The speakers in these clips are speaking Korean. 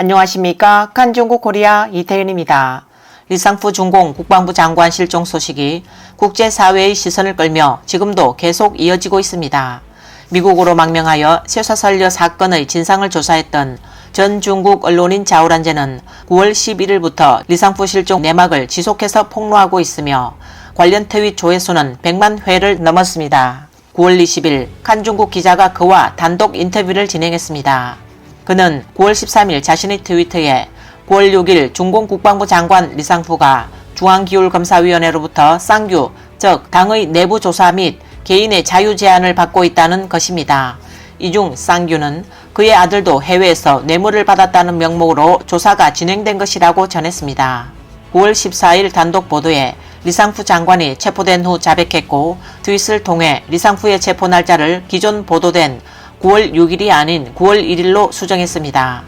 안녕하십니까. 칸중국 코리아 이태윤입니다. 리상푸 중공 국방부 장관 실종 소식이 국제사회의 시선을 끌며 지금도 계속 이어지고 있습니다. 미국으로 망명하여 쇠사살려 사건의 진상을 조사했던 전 중국 언론인 자오란제는 9월 11일부터 리상푸 실종 내막을 지속해서 폭로하고 있으며 관련 트윗 조회수는 100만 회를 넘었습니다. 9월 20일 칸중국 기자가 그와 단독 인터뷰를 진행했습니다. 그는 9월 13일 자신의 트위터에 9월 6일 중공 국방부 장관 리상푸가 중앙기율검사위원회로부터 쌍규, 즉 당의 내부 조사 및 개인의 자유 제한을 받고 있다는 것입니다. 이 중 쌍규는 그의 아들도 해외에서 뇌물을 받았다는 명목으로 조사가 진행된 것이라고 전했습니다. 9월 14일 단독 보도에 리상푸 장관이 체포된 후 자백했고 트윗을 통해 리상푸의 체포 날짜를 기존 보도된 9월 6일이 아닌 9월 1일로 수정했습니다.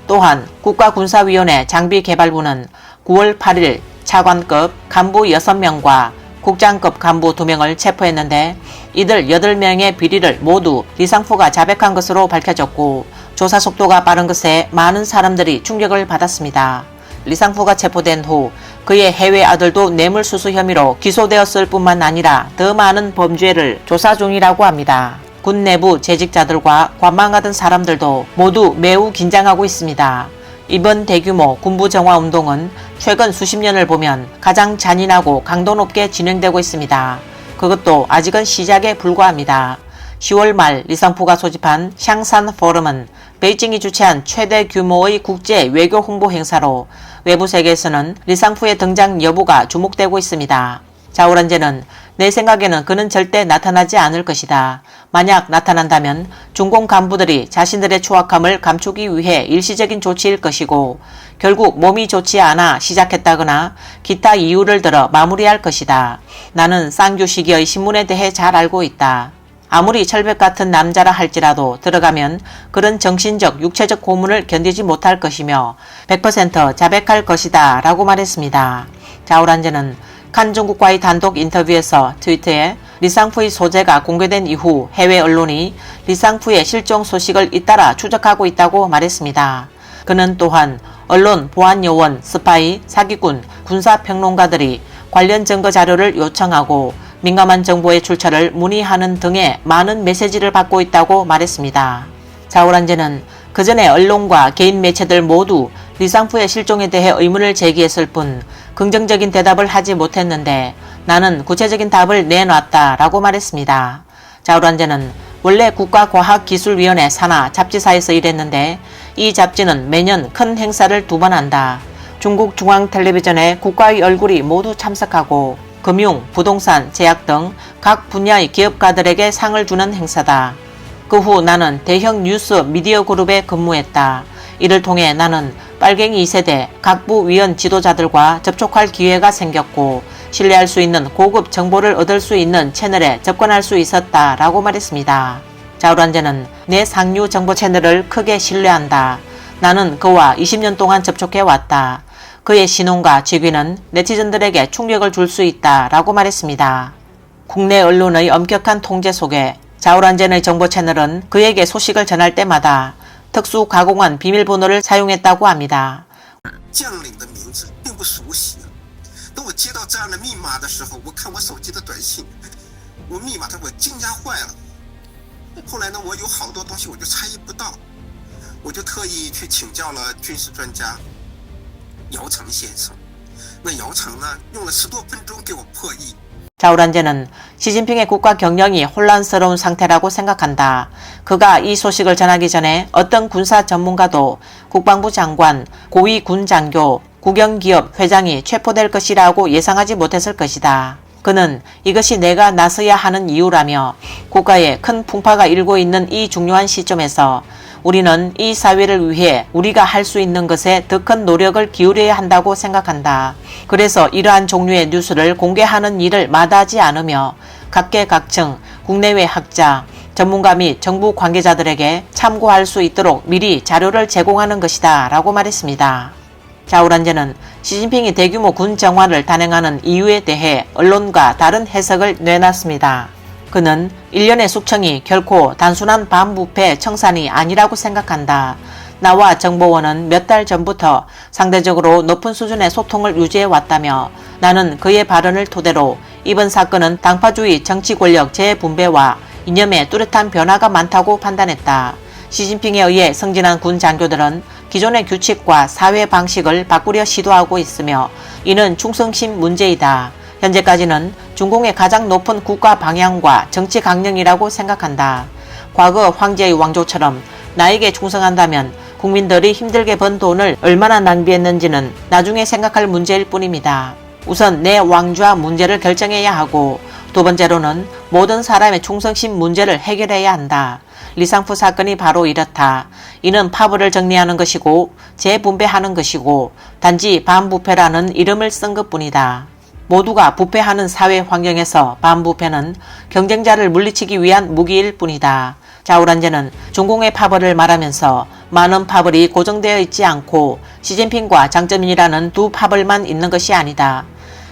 또한 국가군사위원회 장비개발부는 9월 8일 차관급 간부 6명과 국장급 간부 2명을 체포했는데 이들 8명의 비리를 모두 리상푸가 자백한 것으로 밝혀졌고 조사 속도가 빠른 것에 많은 사람들이 충격을 받았습니다. 리상푸가 체포된 후 그의 해외 아들도 뇌물수수 혐의로 기소되었을 뿐만 아니라 더 많은 범죄를 조사 중이라고 합니다. 군 내부 재직자들과 관망하던 사람들도 모두 매우 긴장하고 있습니다. 이번 대규모 군부 정화 운동은 최근 수십 년을 보면 가장 잔인하고 강도 높게 진행되고 있습니다. 그것도 아직은 시작에 불과합니다. 10월 말 리상푸가 소집한 샹산 포럼은 베이징이 주최한 최대 규모의 국제 외교 홍보 행사로 외부 세계에서는 리상푸의 등장 여부가 주목되고 있습니다. 자오란제는 내 생각에는 그는 절대 나타나지 않을 것이다. 만약 나타난다면 중공 간부들이 자신들의 추악함을 감추기 위해 일시적인 조치일 것이고 결국 몸이 좋지 않아 시작했다거나 기타 이유를 들어 마무리할 것이다. 나는 쌍규 시기의 신문에 대해 잘 알고 있다. 아무리 철벽 같은 남자라 할지라도 들어가면 그런 정신적, 육체적 고문을 견디지 못할 것이며 100% 자백할 것이다 라고 말했습니다. 자오란제는 칸중국과의 단독 인터뷰에서 트위터에 리상푸의 소재가 공개된 이후 해외 언론이 리상푸의 실종 소식을 잇따라 추적하고 있다고 말했습니다. 그는 또한 언론, 보안요원, 스파이, 사기꾼, 군사평론가들이 관련 증거 자료를 요청하고 민감한 정보의 출처를 문의하는 등의 많은 메시지를 받고 있다고 말했습니다. 자오란제는 그전에 언론과 개인 매체들 모두 리상푸의 실종에 대해 의문을 제기했을 뿐 긍정적인 대답을 하지 못했는데 나는 구체적인 답을 내놨다 라고 말했습니다. 자오란제는 원래 국가과학기술위원회 산하 잡지사에서 일했는데 이 잡지는 매년 큰 행사를 2번 한다. 중국 중앙텔레비전에 국가의 얼굴이 모두 참석하고 금융, 부동산, 제약 등 각 분야의 기업가들에게 상을 주는 행사다. 그 후 나는 대형 뉴스 미디어 그룹에 근무했다. 이를 통해 나는 빨갱이 2세대 각부 위원 지도자들과 접촉할 기회가 생겼고 신뢰할 수 있는 고급 정보를 얻을 수 있는 채널에 접근할 수 있었다 라고 말했습니다. 자오란제는 내 상류 정보 채널을 크게 신뢰한다. 나는 그와 20년 동안 접촉해왔다. 그의 신용과 직위는 네티즌들에게 충격을 줄 수 있다 라고 말했습니다. 국내 언론의 엄격한 통제 속에 자오란제의 정보 채널은 그에게 소식을 전할 때마다特殊가공한 비밀번호를 사용했다고 합니다. 将领的名字并不熟悉。当我接到这样的密码的时候，我看我手机的短信，我密码我惊讶坏了。后来呢，我有好多东西我就猜疑不到，我就特意去请教了军事专家姚成先生。那姚成呢，用了10多分钟给我破译。 자오란제는 시진핑의 국가 경영이 혼란스러운 상태라고 생각한다. 그가 이 소식을 전하기 전에 어떤 군사 전문가도 국방부 장관, 고위 군 장교, 국영기업 회장이 체포될 것이라고 예상하지 못했을 것이다. 그는 이것이 내가 나서야 하는 이유라며 국가에 큰 풍파가 일고 있는 이 중요한 시점에서 우리는 이 사회를 위해 우리가 할 수 있는 것에 더 큰 노력을 기울여야 한다고 생각한다. 그래서 이러한 종류의 뉴스를 공개하는 일을 마다하지 않으며 각계각층, 국내외 학자, 전문가 및 정부 관계자들에게 참고할 수 있도록 미리 자료를 제공하는 것이다 라고 말했습니다. 자오란제는 시진핑이 대규모 군 정화를 단행하는 이유에 대해 언론과 다른 해석을 내놨습니다. 그는 일련의 숙청이 결코 단순한 반부패 청산이 아니라고 생각한다. 나와 정보원은 몇 달 전부터 상대적으로 높은 수준의 소통을 유지해 왔다며 나는 그의 발언을 토대로 이번 사건은 당파주의 정치 권력 재분배와 이념에 뚜렷한 변화가 많다고 판단했다. 시진핑에 의해 승진한 군 장교들은 기존의 규칙과 사회 방식을 바꾸려 시도하고 있으며 이는 충성심 문제이다. 현재까지는 중공의 가장 높은 국가 방향과 정치 강령이라고 생각한다. 과거 황제의 왕조처럼 나에게 충성한다면 국민들이 힘들게 번 돈을 얼마나 낭비했는지는 나중에 생각할 문제일 뿐입니다. 우선 내 왕좌 문제를 결정해야 하고 두 번째로는 모든 사람의 충성심 문제를 해결해야 한다. 리상푸 사건이 바로 이렇다. 이는 파벌을 정리하는 것이고 재분배하는 것이고 단지 반부패라는 이름을 쓴 것뿐이다. 모두가 부패하는 사회 환경에서 반부패는 경쟁자를 물리치기 위한 무기일 뿐이다. 자오란제는 중공의 파벌을 말하면서 많은 파벌이 고정되어 있지 않고 시진핑과 장쩌민이라는 두 파벌만 있는 것이 아니다.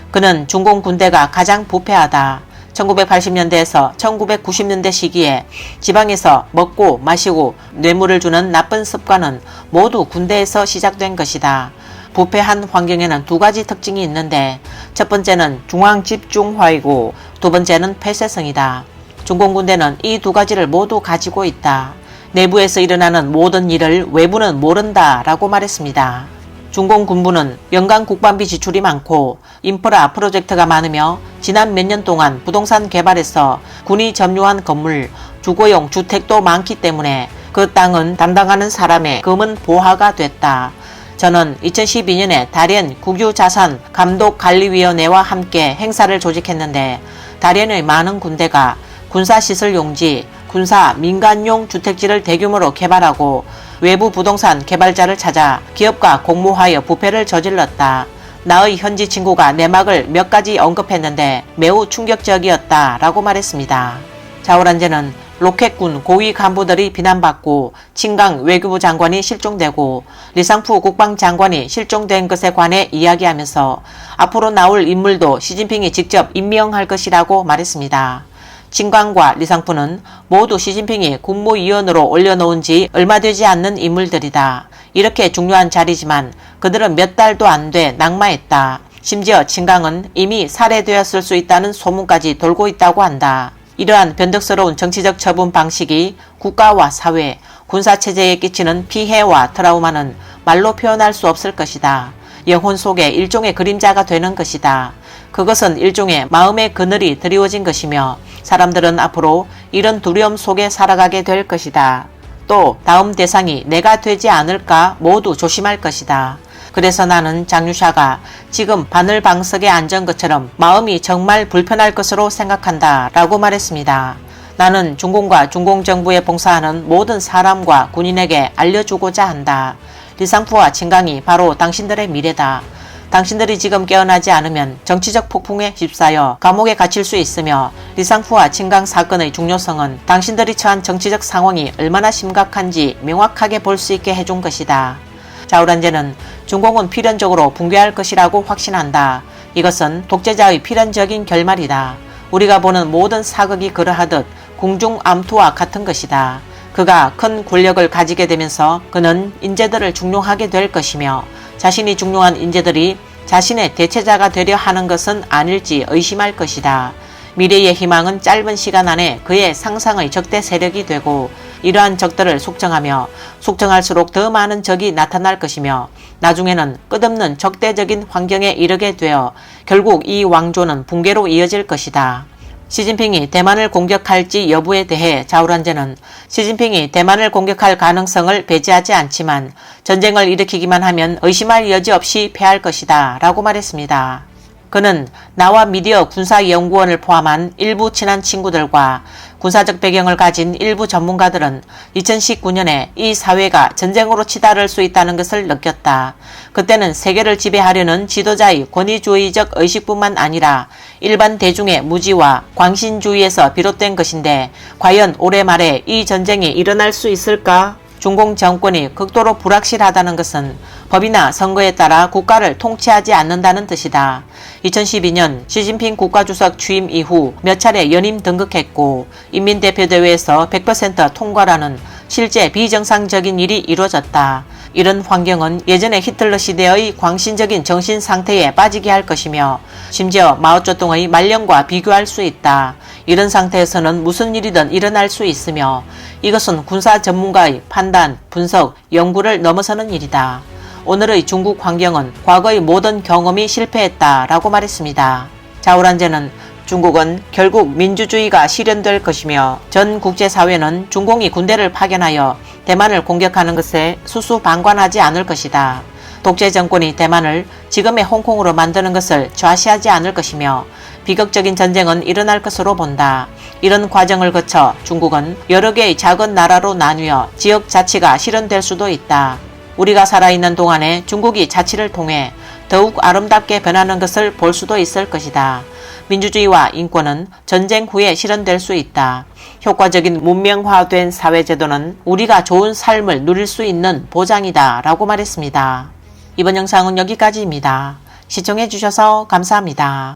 그는 중공 군대가 가장 부패하다. 1980년대에서 1990년대 시기에 지방에서 먹고 마시고 뇌물을 주는 나쁜 습관은 모두 군대에서 시작된 것이다. 부패한 환경에는 두 가지 특징이 있는데 첫 번째는 중앙집중화이고 두 번째는 폐쇄성이다. 중공군대는 이 두 가지를 모두 가지고 있다. 내부에서 일어나는 모든 일을 외부는 모른다 라고 말했습니다. 중공군부는 연간 국방비 지출이 많고 인프라 프로젝트가 많으며 지난 몇 년 동안 부동산 개발에서 군이 점유한 건물, 주거용 주택도 많기 때문에 그 땅은 담당하는 사람의 검은 보화가 됐다. 저는 2012년에 다롄 국유자산 감독관리위원회와 함께 행사를 조직했는데 다롄의 많은 군대가 군사시설 용지, 군사 민간용 주택지를 대규모로 개발하고 외부 부동산 개발자를 찾아 기업과 공모하여 부패를 저질렀다. 나의 현지 친구가 내막을 몇 가지 언급했는데 매우 충격적이었다 라고 말했습니다. 자오란제는 로켓군 고위 간부들이 비난받고 칭강 외교부 장관이 실종되고 리상푸 국방장관이 실종된 것에 관해 이야기하면서 앞으로 나올 인물도 시진핑이 직접 임명할 것이라고 말했습니다. 칭강과 리상푸는 모두 시진핑이 국무위원으로 올려놓은 지 얼마 되지 않는 인물들이다. 이렇게 중요한 자리지만 그들은 몇 달도 안 돼 낙마했다. 심지어 칭강은 이미 살해되었을 수 있다는 소문까지 돌고 있다고 한다. 이러한 변덕스러운 정치적 처분 방식이 국가와 사회, 군사체제에 끼치는 피해와 트라우마는 말로 표현할 수 없을 것이다. 영혼 속에 일종의 그림자가 되는 것이다. 그것은 일종의 마음의 그늘이 드리워진 것이며 사람들은 앞으로 이런 두려움 속에 살아가게 될 것이다. 또 다음 대상이 내가 되지 않을까 모두 조심할 것이다. 그래서 나는 장유샤가 지금 바늘방석에 앉은 것처럼 마음이 정말 불편할 것으로 생각한다 라고 말했습니다. 나는 중공과 중공정부에 봉사하는 모든 사람과 군인에게 알려주고자 한다. 리상푸와 칭강이 바로 당신들의 미래다. 당신들이 지금 깨어나지 않으면 정치적 폭풍에 휩싸여 감옥에 갇힐 수 있으며 리상푸와 칭강 사건의 중요성은 당신들이 처한 정치적 상황이 얼마나 심각한지 명확하게 볼 수 있게 해준 것이다. 자오란제는 중공은 필연적으로 붕괴할 것이라고 확신한다. 이것은 독재자의 필연적인 결말이다. 우리가 보는 모든 사극이 그러하듯 궁중암투와 같은 것이다. 그가 큰 권력을 가지게 되면서 그는 인재들을 중용하게 될 것이며 자신이 중용한 인재들이 자신의 대체자가 되려 하는 것은 아닐지 의심할 것이다. 미래의 희망은 짧은 시간 안에 그의 상상의 적대 세력이 되고 이러한 적들을 속정하며 속정할수록 더 많은 적이 나타날 것이며 나중에는 끝없는 적대적인 환경에 이르게 되어 결국 이 왕조는 붕괴로 이어질 것이다. 시진핑이 대만을 공격할지 여부에 대해 자오란제는 시진핑이 대만을 공격할 가능성을 배제하지 않지만 전쟁을 일으키기만 하면 의심할 여지 없이 패할 것이다 라고 말했습니다. 그는 나와 미디어 군사연구원을 포함한 일부 친한 친구들과 군사적 배경을 가진 일부 전문가들은 2019년에 이 사회가 전쟁으로 치달을 수 있다는 것을 느꼈다. 그때는 세계를 지배하려는 지도자의 권위주의적 의식뿐만 아니라 일반 대중의 무지와 광신주의에서 비롯된 것인데 과연 올해 말에 이 전쟁이 일어날 수 있을까? 중공 정권이 극도로 불확실하다는 것은 법이나 선거에 따라 국가를 통치하지 않는다는 뜻이다. 2012년 시진핑 국가주석 취임 이후 몇 차례 연임 등극했고 인민대표대회에서 100% 통과라는 실제 비정상적인 일이 이루어졌다. 이런 환경은 예전의 히틀러 시대의 광신적인 정신 상태에 빠지게 할 것이며 심지어 마오쩌둥의 말년과 비교할 수 있다. 이런 상태에서는 무슨 일이든 일어날 수 있으며 이것은 군사 전문가의 판단, 분석, 연구를 넘어서는 일이다. 오늘의 중국 환경은 과거의 모든 경험이 실패했다라고 말했습니다. 자오란제는 중국은 결국 민주주의가 실현될 것이며 전 국제사회는 중공이 군대를 파견하여 대만을 공격하는 것에 수수방관하지 않을 것이다. 독재 정권이 대만을 지금의 홍콩으로 만드는 것을 좌시하지 않을 것이며 비극적인 전쟁은 일어날 것으로 본다. 이런 과정을 거쳐 중국은 여러 개의 작은 나라로 나뉘어 지역 자치가 실현될 수도 있다. 우리가 살아있는 동안에 중국이 자치를 통해 더욱 아름답게 변하는 것을 볼 수도 있을 것이다. 민주주의와 인권은 전쟁 후에 실현될 수 있다. 효과적인 문명화된 사회제도는 우리가 좋은 삶을 누릴 수 있는 보장이다 라고 말했습니다. 이번 영상은 여기까지입니다. 시청해주셔서 감사합니다.